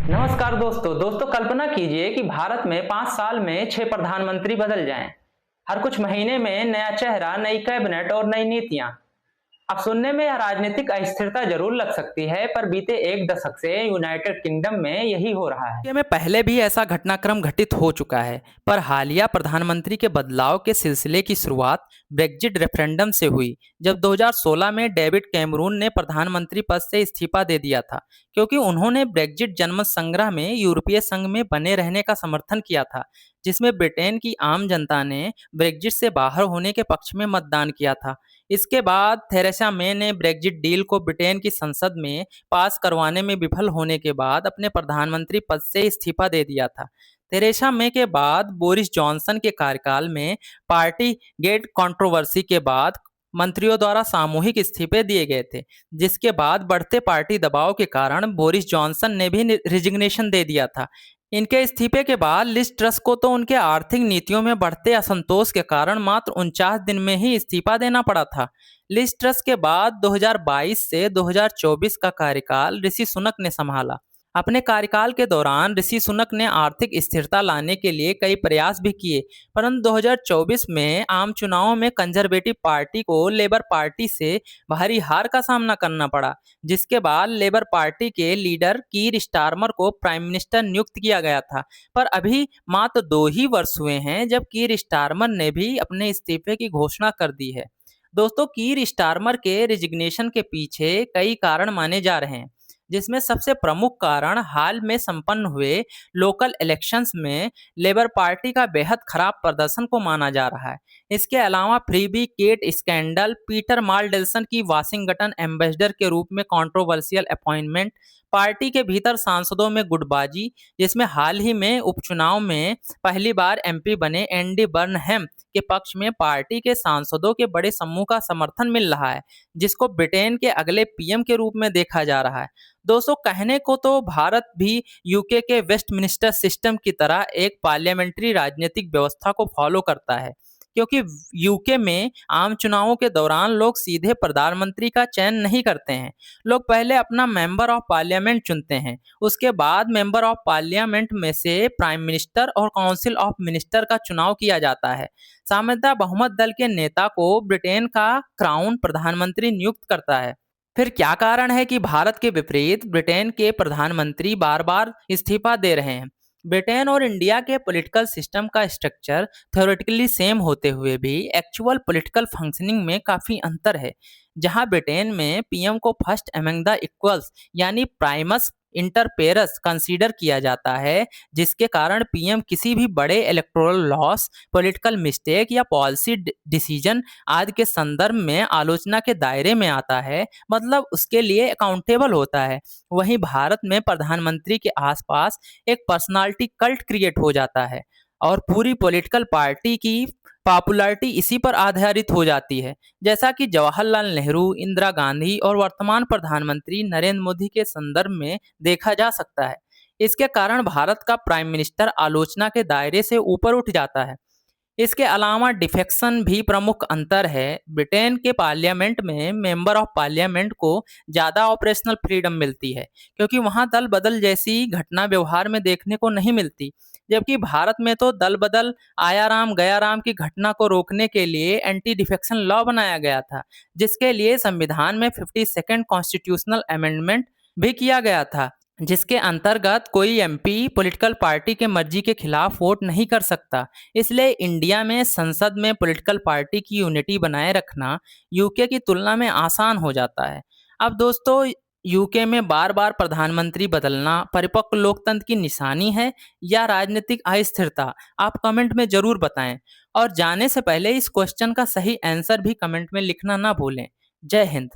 नमस्कार दोस्तों कल्पना कीजिए कि भारत में 5 साल में 6 प्रधानमंत्री बदल जाएं। हर कुछ महीने में नया चेहरा, नई कैबिनेट और नई नीतियां। अब सुनने में यह राजनीतिक अस्थिरता जरूर लग सकती है, पर बीते एक दशक से यूनाइटेड किंगडम में यही हो रहा है। में पहले भी ऐसा घटनाक्रम घटित हो चुका है, पर हालिया प्रधानमंत्री के बदलाव के सिलसिले की शुरुआत ब्रेग्जिट रेफरेंडम से हुई, जब 2016 में डेविड कैमरून ने प्रधानमंत्री पद से इस्तीफा दे दिया था, क्योंकि उन्होंने ब्रेग्जिट जनमत संग्रह में यूरोपीय संघ में बने रहने का समर्थन किया था, जिसमें ब्रिटेन की आम जनता ने ब्रेग्जिट से बाहर होने के पक्ष में मतदान किया था। इसके बाद थेरेसा मे ने ब्रेग्जिट डील को ब्रिटेन की संसद में पास करवाने में विफल होने के बाद अपने प्रधानमंत्री पद से इस्तीफा दे दिया था। थेरेसा मे के बाद बोरिस जॉनसन के कार्यकाल में पार्टी गेट कंट्रोवर्सी के बाद मंत्रियों द्वारा सामूहिक इस्तीफे दिए गए थे, जिसके बाद बढ़ते पार्टी दबाव के कारण बोरिस जॉनसन ने भी रिजिग्नेशन दे दिया था। इनके इस्तीफे के बाद लिज ट्रस को तो उनके आर्थिक नीतियों में बढ़ते असंतोष के कारण मात्र 49 दिन में ही इस्तीफा देना पड़ा था। लिज ट्रस के बाद 2022 से 2024 का कार्यकाल ऋषि सुनक ने संभाला। अपने कार्यकाल के दौरान ऋषि सुनक ने आर्थिक स्थिरता लाने के लिए कई प्रयास भी किए, परंतु 2024 में आम चुनावों में कंजर्वेटिव पार्टी को लेबर पार्टी से भारी हार का सामना करना पड़ा, जिसके बाद लेबर पार्टी के लीडर कीर स्टारमर को प्राइम मिनिस्टर नियुक्त किया गया था। पर अभी मात्र 2 ही वर्ष हुए हैं जब कीर स्टारमर ने भी अपने इस्तीफे की घोषणा कर दी है। दोस्तों, कीर स्टारमर के रिजिग्नेशन के पीछे कई कारण माने जा रहे हैं, जिसमें सबसे प्रमुख कारण हाल में संपन्न हुए लोकल इलेक्शंस में लेबर पार्टी का बेहद खराब प्रदर्शन को माना जा रहा है। इसके अलावा फ्रीबी केट स्कैंडल, पीटर मार्डेल्सन की वाशिंगटन एम्बेसडर के रूप में कंट्रोवर्शियल अपॉइंटमेंट, पार्टी के भीतर सांसदों में गुटबाजी, जिसमें हाल ही में उपचुनाव में पहली बार एमपी बने एंडी बर्नहैम के पक्ष में पार्टी के सांसदों के बड़े समूह का समर्थन मिल रहा है, जिसको ब्रिटेन के अगले पीएम के रूप में देखा जा रहा है। दोस्तों, कहने को तो भारत भी यूके के वेस्टमिनिस्टर सिस्टम की तरह एक पार्लियामेंट्री राजनीतिक व्यवस्था को फॉलो करता है, क्योंकि यूके में आम चुनावों के दौरान लोग सीधे प्रधानमंत्री का चयन नहीं करते हैं। लोग पहले अपना मेंबर ऑफ पार्लियामेंट चुनते हैं, उसके बाद मेंबर ऑफ पार्लियामेंट में से प्राइम मिनिस्टर और काउंसिल ऑफ मिनिस्टर का चुनाव किया जाता है। सामान्यतः बहुमत दल के नेता को ब्रिटेन का क्राउन प्रधानमंत्री नियुक्त करता है। फिर क्या कारण है कि भारत के विपरीत ब्रिटेन के प्रधानमंत्री बार बार इस्तीफा दे रहे हैं? ब्रिटेन और इंडिया के पॉलिटिकल सिस्टम का स्ट्रक्चर थ्योरेटिकली सेम होते हुए भी एक्चुअल पॉलिटिकल फंक्शनिंग में काफ़ी अंतर है। जहां ब्रिटेन में पीएम को फर्स्ट अमंग द इक्वल्स यानी प्राइमस इंटर पेरस कंसीडर किया जाता है, जिसके कारण पीएम किसी भी बड़े इलेक्टोरल लॉस, पॉलिटिकल मिस्टेक या पॉलिसी डिसीजन आदि के संदर्भ में आलोचना के दायरे में आता है, मतलब उसके लिए अकाउंटेबल होता है। वहीं भारत में प्रधानमंत्री के आसपास एक पर्सनालिटी कल्ट क्रिएट हो जाता है और पूरी पॉलिटिकल पार्टी की पॉपुलैरिटी इसी पर आधारित हो जाती है, जैसा कि जवाहरलाल नेहरू, इंदिरा गांधी और वर्तमान प्रधानमंत्री नरेंद्र मोदी के संदर्भ में देखा जा सकता है। इसके कारण भारत का प्राइम मिनिस्टर आलोचना के दायरे से ऊपर उठ जाता है। इसके अलावा डिफेक्शन भी प्रमुख अंतर है। ब्रिटेन के पार्लियामेंट में मेंबर ऑफ पार्लियामेंट को ज़्यादा ऑपरेशनल फ्रीडम मिलती है, क्योंकि वहाँ दल बदल जैसी घटना व्यवहार में देखने को नहीं मिलती, जबकि भारत में तो दल बदल आया राम गया राम की घटना को रोकने के लिए एंटी डिफेक्शन लॉ बनाया गया था, जिसके लिए संविधान में 52nd कॉन्स्टिट्यूशनल अमेंडमेंट भी किया गया था, जिसके अंतर्गत कोई एमपी पॉलिटिकल पार्टी के मर्जी के खिलाफ वोट नहीं कर सकता। इसलिए इंडिया में संसद में पॉलिटिकल पार्टी की यूनिटी बनाए रखना यूके की तुलना में आसान हो जाता है। अब दोस्तों, यूके में बार बार प्रधानमंत्री बदलना परिपक्व लोकतंत्र की निशानी है या राजनीतिक अस्थिरता? आप कमेंट में जरूर बताएं, और जाने से पहले इस क्वेश्चन का सही आंसर भी कमेंट में लिखना ना भूलें। जय हिंद।